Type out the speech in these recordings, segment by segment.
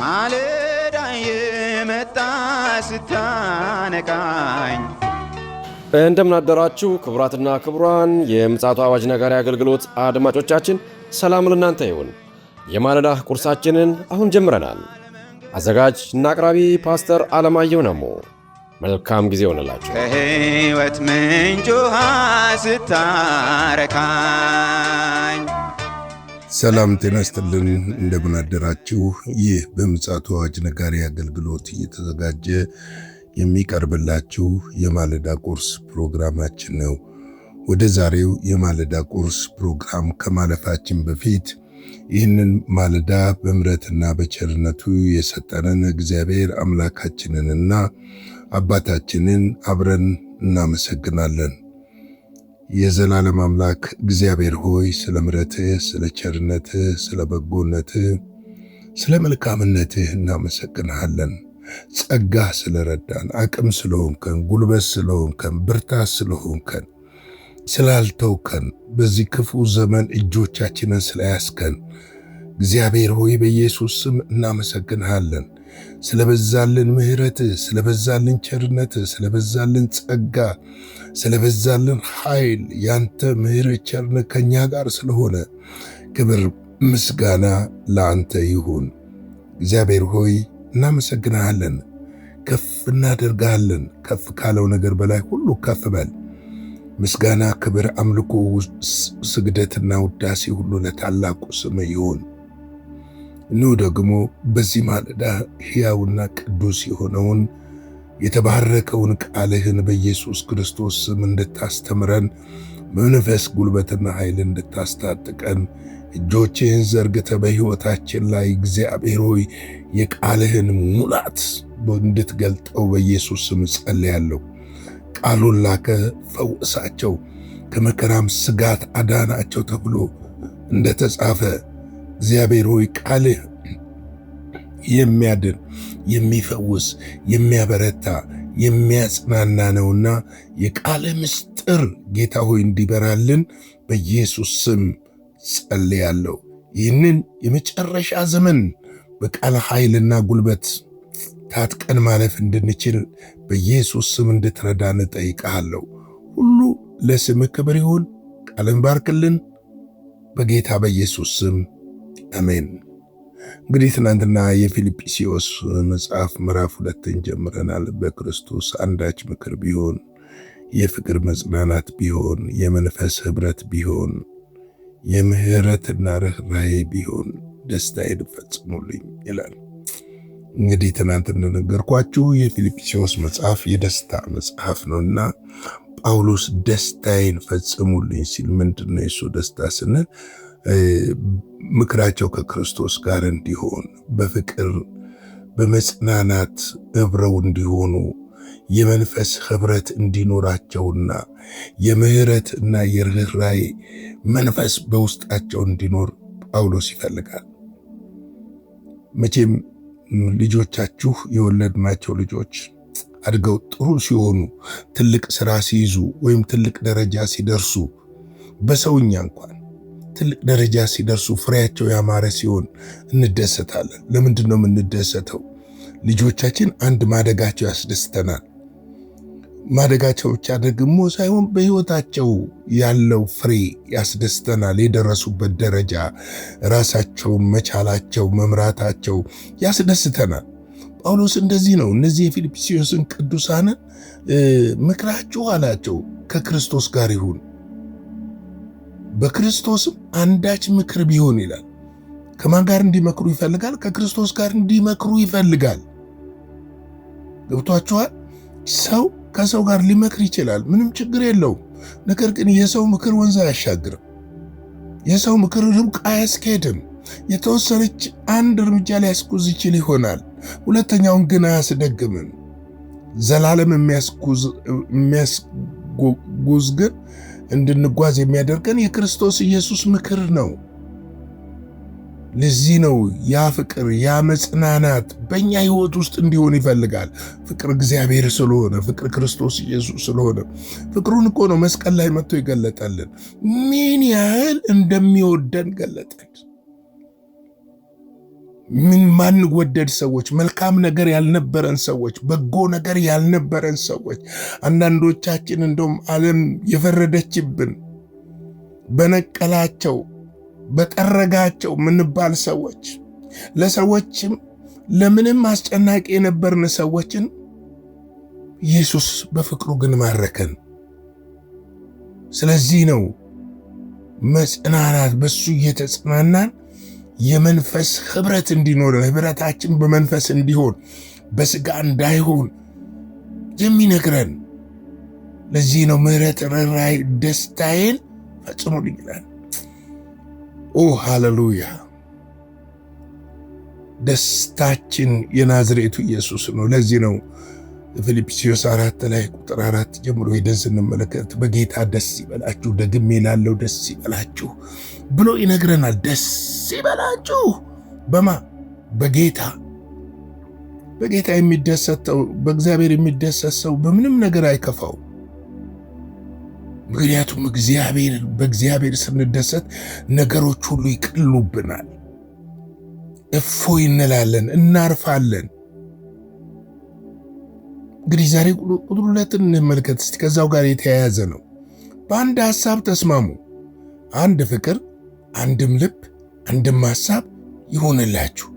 ማለዳ የመጣ ስታነቃኝ እንደምን አደራችሁ ክቡራትና ክቡራን የምፅዓቱ አዋጅ ነጋሪ አገልግሎት አድማጮቻችን፣ ሰላም ለእናንተ ይሁን። የማለዳ ቁርሳችንን አሁን ጀምረናል። አዘጋጅ እና አቅራቢ ፓስተር አለማየሁ ነሞ። መልካም ጊዜ ሆነላችሁ። ከሕይወት ምንጭ ውሃ ስታረካኝ። ሰላም ጤና ይስጥልን፣ እንደምን አደራችሁ። ይህ በምፅዓቱ አዋጅ ነጋሪ አገልግሎት እየተዘጋጀ የሚቀርብላችሁ የማለዳ ቁርስ ፕሮግራማችን ነው። ወደ ዛሬው የማለዳ ቁርስ ፕሮግራም ከማለፋችን በፊት ይህንን ማለዳ በምሕረትና በቸርነቱ የሰጠንን እግዚአብሔር አምላካችንንና አባታችንን አብረን እናመሰግናለን። የዘላለም አምላክ እግዚአብሔር ሆይ ስለ ምሕረትህ፣ ስለ ቸርነትህ፣ ስለ በጎነትህ፣ ስለ መልካምነትህ እናመሰግንሃለን። ጸጋህ ስለረዳን፣ አቅም ስለሆንከን፣ ጉልበት ስለሆንከን፣ ብርታት ስለሆንከን፣ ስላልተውከን፣ በዚህ ክፉ ዘመን እጆቻችንን ስለያዝከን እግዚአብሔር ሆይ በኢየሱስ ስም እናመሰግንሃለን። ስለበዛልን ምሕረትህ፣ ስለበዛልን ቸርነትህ፣ ስለበዛልን ጸጋ፣ ስለበዛልን ኃይል፣ ያንተ ምሕረት ቸርነት ከኛ ጋር ስለሆነ ክብር ምስጋና ለአንተ ይሁን። እግዚአብሔር ሆይ እናመሰግንሃለን፣ ከፍ እናደርግሃለን። ከፍ ካለው ነገር በላይ ሁሉ ከፍ በል። ምስጋና፣ ክብር፣ አምልኮ፣ ስግደትና ውዳሴ ሁሉ ለታላቁ ስም ይሁን። እነሆ ደግሞ በዚህ ማለዳ ሕያውና ቅዱስ የሆነውን የተባረከውን ቃልህን በኢየሱስ ክርስቶስ ስም እንድታስተምረን መንፈስ፣ ጉልበትና ኃይል እንድታስታጥቀን እጆችህን ዘርግተ በሕይወታችን ላይ እግዚአብሔር ሆይ የቃልህን ሙላት እንድትገልጠው በኢየሱስ ስም ጸልያለሁ። ቃሉን ላከ፣ ፈወሳቸው፣ ከመከራም ስጋት አዳናቸው ተብሎ እንደተጻፈ እግዚአብሔር ሆይ ቃልህ የሚያድን፣ የሚፈውስ፣ የሚያበረታ፣ የሚያጽናና ነውና የቃልህ ምስጢር ጌታ ሆይ እንዲበራልን በኢየሱስ ስም ጸልያለሁ። ይህንን የመጨረሻ ዘመን በቃል ኃይልና ጉልበት ታጥቀን ማለፍ እንድንችል በኢየሱስ ስም እንድትረዳን እጠይቅሃለሁ። ሁሉ ለስምህ ክብር ይሁን። ቃልን ባርክልን በጌታ በኢየሱስ ስም አሜን። እንግዲህ ትናንትና የፊልጵስዩስ መጽሐፍ ምዕራፍ 2 ጀምረናል። በክርስቶስ አንዳች ምክር ቢሆን፣ የፍቅር መጽናናት ቢሆን፣ የመንፈስ ኅብረት ቢሆን፣ የምህረትና ርኅራኄ ቢሆን ደስታዬን ፈጽሙልኝ ይላል። እንግዲህ ትናንት እንደነገርኳችሁ የፊልጵስዩስ መጽሐፍ የደስታ መጽሐፍ ነውና ጳውሎስ ደስታዬን ፈጽሙልኝ ሲል ምንድነው የሱ ደስታ ስንል ምክራቸው ከክርስቶስ ጋር እንዲሆን፣ በፍቅር በመጽናናት አብረው እንዲሆኑ፣ የመንፈስ ኅብረት እንዲኖራቸውና የምህረትና የርኅራኄ መንፈስ በውስጣቸው እንዲኖር ጳውሎስ ይፈልጋል። መቼም ልጆቻችሁ የወለድናቸው ልጆች አድገው ጥሩ ሲሆኑ፣ ትልቅ ሥራ ሲይዙ ወይም ትልቅ ደረጃ ሲደርሱ፣ በሰውኛ እንኳን ትልቅ ደረጃ ሲደርሱ ፍሬያቸው ያማረ ሲሆን እንደሰታለን። ለምንድን ነው የምንደሰተው? ልጆቻችን አንድ ማደጋቸው ያስደስተናል። ማደጋቸው ብቻ ደግሞ ሳይሆን በሕይወታቸው ያለው ፍሬ ያስደስተናል። የደረሱበት ደረጃ፣ ራሳቸውን መቻላቸው፣ መምራታቸው ያስደስተናል። ጳውሎስ እንደዚህ ነው። እነዚህ የፊልጵስዩስን ቅዱሳንን ምክራችሁ አላቸው ከክርስቶስ ጋር ይሁን፣ በክርስቶስም አንዳች ምክር ቢሆን ይላል። ከማን ጋር እንዲመክሩ ይፈልጋል? ከክርስቶስ ጋር እንዲመክሩ ይፈልጋል። ገብቷችኋል? ሰው ከሰው ጋር ሊመክር ይችላል፣ ምንም ችግር የለውም። ነገር ግን የሰው ምክር ወንዝ አያሻግርም። የሰው ምክር ሩቅ አያስኬድም። የተወሰነች አንድ እርምጃ ሊያስጉዝ ይችል ይሆናል፣ ሁለተኛውን ግን አያስደግምም። ዘላለም የሚያስጉዝ ግን እንድንጓዝ የሚያደርገን የክርስቶስ ኢየሱስ ምክር ነው። ለዚህ ነው ያ ፍቅር፣ ያ መጽናናት በእኛ ሕይወት ውስጥ እንዲሆን ይፈልጋል። ፍቅር እግዚአብሔር ስለሆነ፣ ፍቅር ክርስቶስ ኢየሱስ ስለሆነ፣ ፍቅሩን እኮ ነው መስቀል ላይ መጥቶ ይገለጠልን። ምን ያህል እንደሚወደን ገለጠን። ማንወደድ ሰዎች፣ መልካም ነገር ያልነበረን ሰዎች፣ በጎ ነገር ያልነበረን ሰዎች፣ አንዳንዶቻችን እንደውም ዓለም የፈረደችብን በነቀላቸው በጠረጋቸው ምንባል ሰዎች፣ ለሰዎችም ለምንም አስጨናቂ የነበርን ሰዎችን ኢየሱስ በፍቅሩ ግን ማረከን። ስለዚህ ነው መጽናናት፣ በሱ እየተጽናናን የመንፈስ ህብረት እንዲኖር፣ ህብረታችን በመንፈስ እንዲሆን በስጋ እንዳይሆን የሚነግረን። ለዚህ ነው ምሕረት፣ ርኅራኄ ደስታዬን ፈጽሞልኝ ይላል። ኦ ሃሌሉያ! ደስታችን የናዝሬቱ ኢየሱስ ነው። ለዚህ ነው ፊልጵስዩስ 4 ላይ ቁጥር 4 ጀምሮ ሄደን ስንመለከት በጌታ ደስ ይበላችሁ፣ ደግሜ እላለሁ ደስ ይበላችሁ ብሎ ይነግረናል። ደስ ይበላችሁ በማ በጌታ የሚደሰተው በእግዚአብሔር የሚደሰት ሰው በምንም ነገር አይከፋው። ምክንያቱም በእግዚአብሔር ስንደሰት ነገሮች ሁሉ ይቀሉብናል፣ እፎይ እንላለን፣ እናርፋለን። እንግዲህ ዛሬ ቁጥር 2 እንመልከት እስቲ። ከዛው ጋር የተያያዘ ነው። በአንድ ሐሳብ ተስማሙ፣ አንድ ፍቅር፣ አንድም ልብ፣ አንድም ሐሳብ ይሆንላችሁ።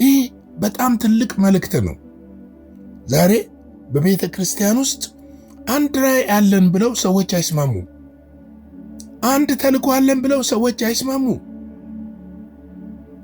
ይህ በጣም ትልቅ መልእክት ነው። ዛሬ በቤተ ክርስቲያን ውስጥ አንድ ራዕይ አለን ብለው ሰዎች አይስማሙ። አንድ ተልእኮ አለን ብለው ሰዎች አይስማሙ።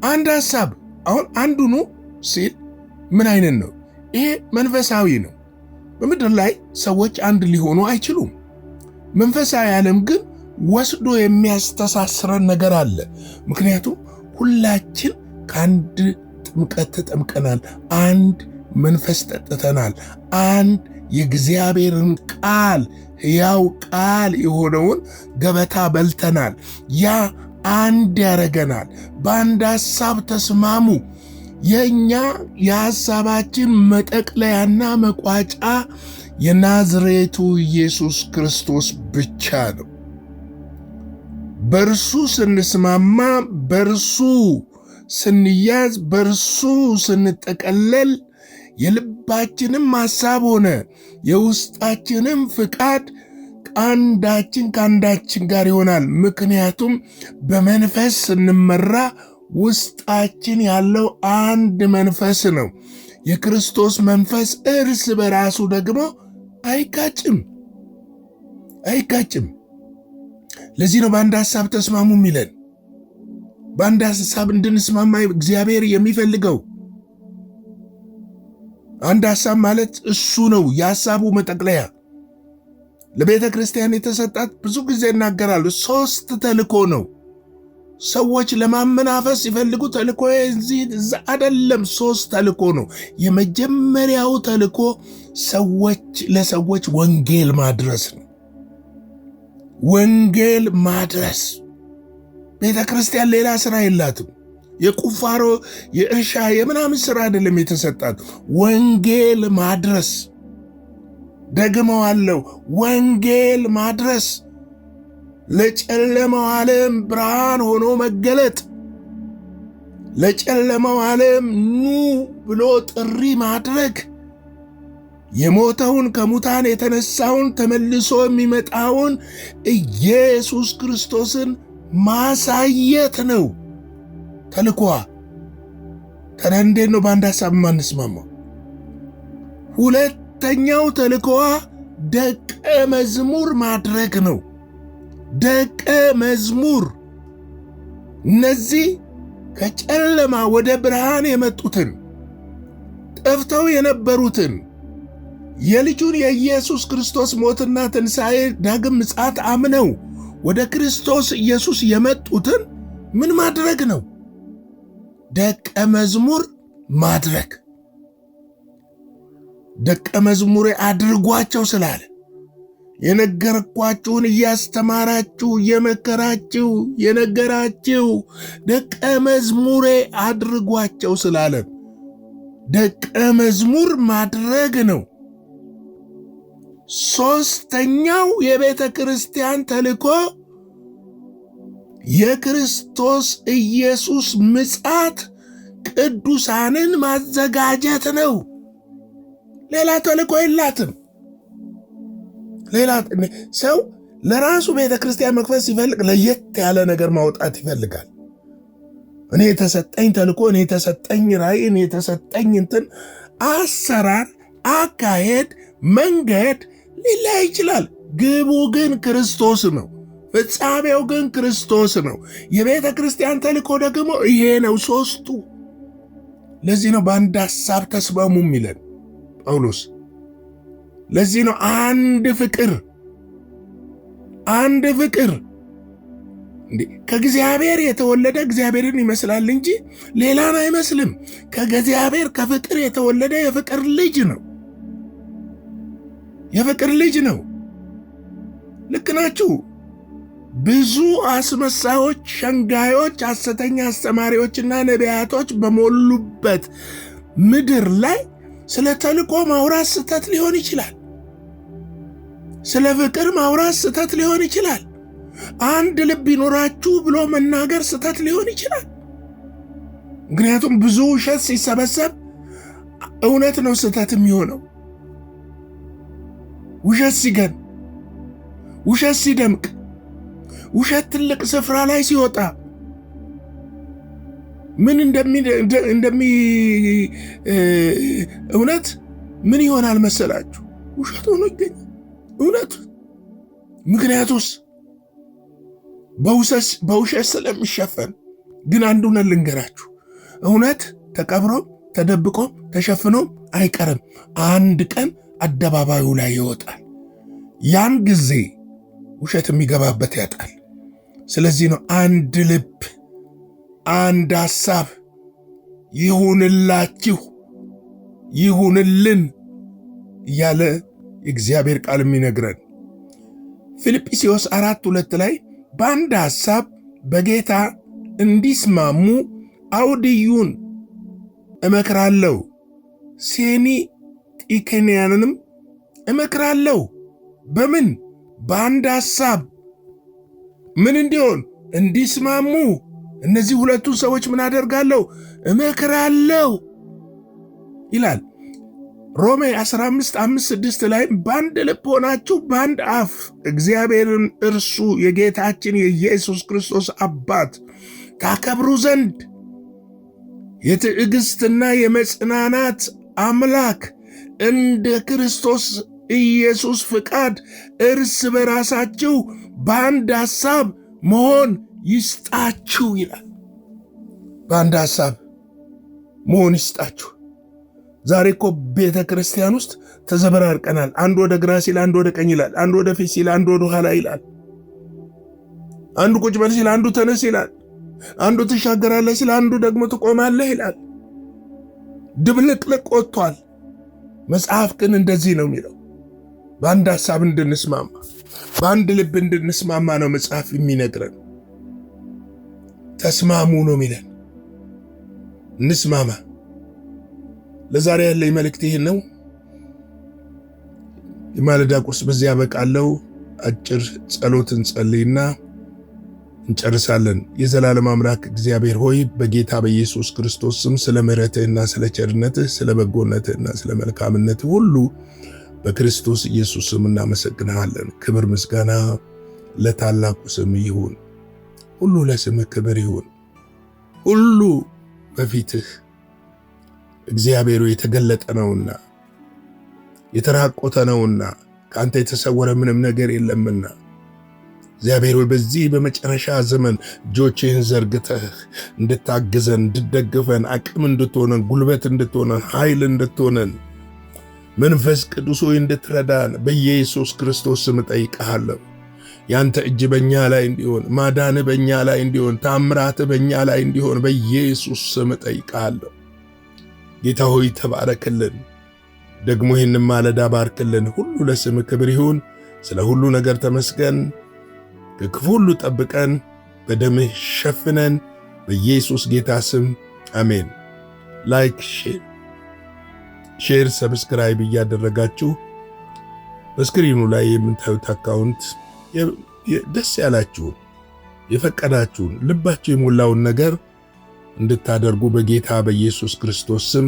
አንድ ሐሳብ አሁን አንዱኑ ሲል ምን አይነት ነው? ይሄ መንፈሳዊ ነው። በምድር ላይ ሰዎች አንድ ሊሆኑ አይችሉም። መንፈሳዊ ዓለም ግን ወስዶ የሚያስተሳስረን ነገር አለ። ምክንያቱም ሁላችን ከአንድ ጥምቀት ተጠምቀናል፣ አንድ መንፈስ ጠጥተናል፣ አንድ የእግዚአብሔርን ቃል ሕያው ቃል የሆነውን ገበታ በልተናል። ያ አንድ ያረገናል። በአንድ ሐሳብ ተስማሙ። የኛ የሐሳባችን መጠቅለያና መቋጫ የናዝሬቱ ኢየሱስ ክርስቶስ ብቻ ነው። በእርሱ ስንስማማ፣ በእርሱ ስንያዝ፣ በእርሱ ስንጠቀለል የልባችንም ሐሳብ ሆነ የውስጣችንም ፍቃድ አንዳችን ከአንዳችን ጋር ይሆናል። ምክንያቱም በመንፈስ ስንመራ ውስጣችን ያለው አንድ መንፈስ ነው። የክርስቶስ መንፈስ እርስ በራሱ ደግሞ አይጋጭም። ለዚህ ነው በአንድ ሐሳብ ተስማሙ የሚለን። በአንድ ሐሳብ እንድንስማማ እግዚአብሔር የሚፈልገው አንድ ሐሳብ ማለት እሱ ነው፣ የሐሳቡ መጠቅለያ። ለቤተ ክርስቲያን የተሰጣት ብዙ ጊዜ እናገራሉ፣ 3 ተልእኮ ነው። ሰዎች ለማመናፈስ ሲፈልጉ ተልእኮ እዚህ እዛ አይደለም፣ 3 ተልእኮ ነው። የመጀመሪያው ተልእኮ ለሰዎች ወንጌል ማድረስ ነው። ወንጌል ማድረስ። ቤተ ክርስቲያን ሌላ ስራ የላትም። የቁፋሮ የእርሻ የምናምን ስራ አይደለም የተሰጣት፣ ወንጌል ማድረስ። ደግመዋለሁ፣ ወንጌል ማድረስ፣ ለጨለማው ዓለም ብርሃን ሆኖ መገለጥ፣ ለጨለማው ዓለም ኑ ብሎ ጥሪ ማድረግ፣ የሞተውን ከሙታን የተነሳውን ተመልሶ የሚመጣውን ኢየሱስ ክርስቶስን ማሳየት ነው ተልኮዋ። ታዲያ እንዴት ነው በአንድ ሐሳብ ማንስማማው? ሁለተኛው ተልኮዋ ደቀ መዝሙር ማድረግ ነው። ደቀ መዝሙር፣ እነዚህ ከጨለማ ወደ ብርሃን የመጡትን ጠፍተው የነበሩትን የልጁን የኢየሱስ ክርስቶስ ሞትና ትንሣኤ ዳግም ምጽአት አምነው ወደ ክርስቶስ ኢየሱስ የመጡትን ምን ማድረግ ነው? ደቀ መዝሙር ማድረግ። ደቀ መዝሙሬ አድርጓቸው ስላለ የነገርኳችሁን እያስተማራችሁ የመከራችሁ የነገራችሁ ደቀ መዝሙሬ አድርጓቸው ስላለ ደቀ መዝሙር ማድረግ ነው። 3ኛው የቤተ ክርስቲያን ተልእኮ የክርስቶስ ኢየሱስ ምጽአት ቅዱሳንን ማዘጋጀት ነው። ሌላ ተልእኮ የላትም። ሌላ ሰው ለራሱ ቤተ ክርስቲያን መክፈት ሲፈልግ ለየት ያለ ነገር ማውጣት ይፈልጋል። እኔ የተሰጠኝ ተልእኮ፣ እኔ የተሰጠኝ ራእይ፣ እኔ የተሰጠኝ እንትን አሰራር፣ አካሄድ፣ መንገድ ሊለያይ ይችላል። ግቡ ግን ክርስቶስ ነው። ፍጻሜው ግን ክርስቶስ ነው። የቤተ ክርስቲያን ተልእኮ ደግሞ ይሄ ነው፣ ሶስቱ። ለዚህ ነው በአንድ ሐሳብ ተስማሙ የሚለን ጳውሎስ። ለዚህ ነው አንድ ፍቅር ከእግዚአብሔር የተወለደ እግዚአብሔርን ይመስላል እንጂ ሌላን አይመስልም። ከእግዚአብሔር ከፍቅር የተወለደ የፍቅር ልጅ ነው። ልክ ናችሁ። ብዙ አስመሳዮች፣ ሸንጋዮች፣ ሐሰተኛ አስተማሪዎችና ነቢያቶች በሞሉበት ምድር ላይ ስለ ተልእኮ ማውራት ስህተት ሊሆን ይችላል። ስለ ፍቅር ማውራት ስህተት ሊሆን ይችላል። አንድ ልብ ይኖራችሁ ብሎ መናገር ስህተት ሊሆን ይችላል። ምክንያቱም ብዙ ውሸት ሲሰበሰብ እውነት ነው ስህተት የሚሆነው። ውሸት ሲገን፣ ውሸት ሲደምቅ፣ ውሸት ትልቅ ስፍራ ላይ ሲወጣ ምን እውነት ምን ይሆናል መሰላችሁ? ውሸት ሆኖ ይገኛል እውነት። ምክንያቱስ በውሸት ስለሚሸፈን። ግን አንድ እውነት ልንገራችሁ፣ እውነት ተቀብሮም ተደብቆም ተሸፍኖም አይቀርም። አንድ ቀን አደባባዩ ላይ ይወጣል። ያን ጊዜ ውሸት የሚገባበት ያጣል። ስለዚህ ነው አንድ ልብ፣ አንድ ሐሳብ ይሁንላችሁ፣ ይሁንልን እያለ የእግዚአብሔር ቃል የሚነግረን። ፊልጵስዩስ 4:2 ላይ በአንድ ሐሳብ በጌታ እንዲስማሙ አውድዩን እመክራለሁ፣ ሴኒጢኬንያንንም እመክራለሁ። በምን? በአንድ ሐሳብ ምን እንዲሆን? እንዲስማሙ። እነዚህ ሁለቱን ሰዎች ምን አደርጋለሁ? እመክራለሁ ይላል። ሮሜ 15:5-6 ላይ በአንድ ልብ ሆናችሁ በአንድ አፍ እግዚአብሔርን እርሱ የጌታችን የኢየሱስ ክርስቶስ አባት ታከብሩ ዘንድ የትዕግሥትና የመጽናናት አምላክ እንደ ክርስቶስ ኢየሱስ ፍቃድ እርስ በራሳችሁ በአንድ ሐሳብ መሆን ይስጣችሁ ይላል። በአንድ ሐሳብ መሆን ይስጣችሁ። ዛሬ እኮ ቤተ ክርስቲያን ውስጥ ተዘበራርቀናል። አንዱ ወደ ግራ ሲል አንዱ ወደ ቀኝ ይላል። አንዱ ወደ ፊት ሲል አንዱ ወደ ኋላ ይላል። አንዱ ቁጭ በል ሲል አንዱ ተነስ ይላል። አንዱ ትሻገራለህ ሲል አንዱ ደግሞ ትቆማለህ ይላል። ድብልቅልቅ ወጥቷል። መጽሐፍ ግን እንደዚህ ነው የሚለው፣ በአንድ ሐሳብ እንድንስማማ፣ በአንድ ልብ እንድንስማማ ነው መጽሐፍ የሚነግረን። ተስማሙ ነው የሚለን። እንስማማ። ለዛሬ ያለኝ መልእክት ይህን ነው። የማለዳ ቁርስ በዚህ ያበቃለሁ። አጭር ጸሎት እንጸልይና እንጨርሳለን። የዘላለም አምላክ እግዚአብሔር ሆይ በጌታ በኢየሱስ ክርስቶስ ስም ስለ ምሕረትህና ስለ ቸርነትህ፣ ስለ በጎነትህና ስለ መልካምነትህ ሁሉ በክርስቶስ ኢየሱስ ስም እናመሰግንሃለን። ክብር ምስጋና ለታላቁ ስም ይሁን። ሁሉ ለስምህ ክብር ይሁን። ሁሉ በፊትህ እግዚአብሔር የተገለጠ ነውና የተራቆተ ነውና ከአንተ የተሰወረ ምንም ነገር የለምና እግዚአብሔር ሆይ በዚህ በመጨረሻ ዘመን እጆችህን ዘርግተህ እንድታግዘን፣ እንድትደግፈን፣ አቅም እንድትሆነን፣ ጉልበት እንድትሆነን፣ ኃይል እንድትሆነን፣ መንፈስ ቅዱስ ሆይ እንድትረዳን በኢየሱስ ክርስቶስ ስም እጠይቅሃለሁ። ያንተ እጅ በእኛ ላይ እንዲሆን፣ ማዳንህ በእኛ ላይ እንዲሆን፣ ታምራትህ በእኛ ላይ እንዲሆን በኢየሱስ ስም እጠይቅሃለሁ። ጌታ ሆይ ተባረክልን። ደግሞ ይህንን ማለዳ ባርክልን። ሁሉ ለስምህ ክብር ይሁን። ስለ ሁሉ ነገር ተመስገን። ከክፉ ሁሉ ጠብቀን፣ በደምህ ሸፍነን፣ በኢየሱስ ጌታ ስም አሜን። ላይክ፣ ሼር፣ ሰብስክራይብ እያደረጋችሁ በስክሪኑ ላይ የምታዩት አካውንት ደስ ያላችሁን የፈቀዳችሁን ልባችሁ የሞላውን ነገር እንድታደርጉ በጌታ በኢየሱስ ክርስቶስ ስም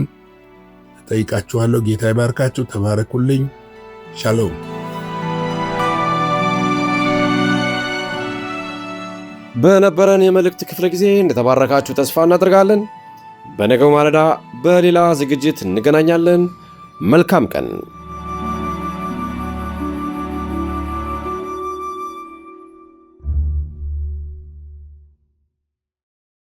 ጠይቃችኋለሁ። ጌታ ይባርካችሁ። ተባረኩልኝ። ሻሎም። በነበረን የመልእክት ክፍለ ጊዜ እንደተባረካችሁ ተስፋ እናደርጋለን። በነገው ማለዳ በሌላ ዝግጅት እንገናኛለን። መልካም ቀን።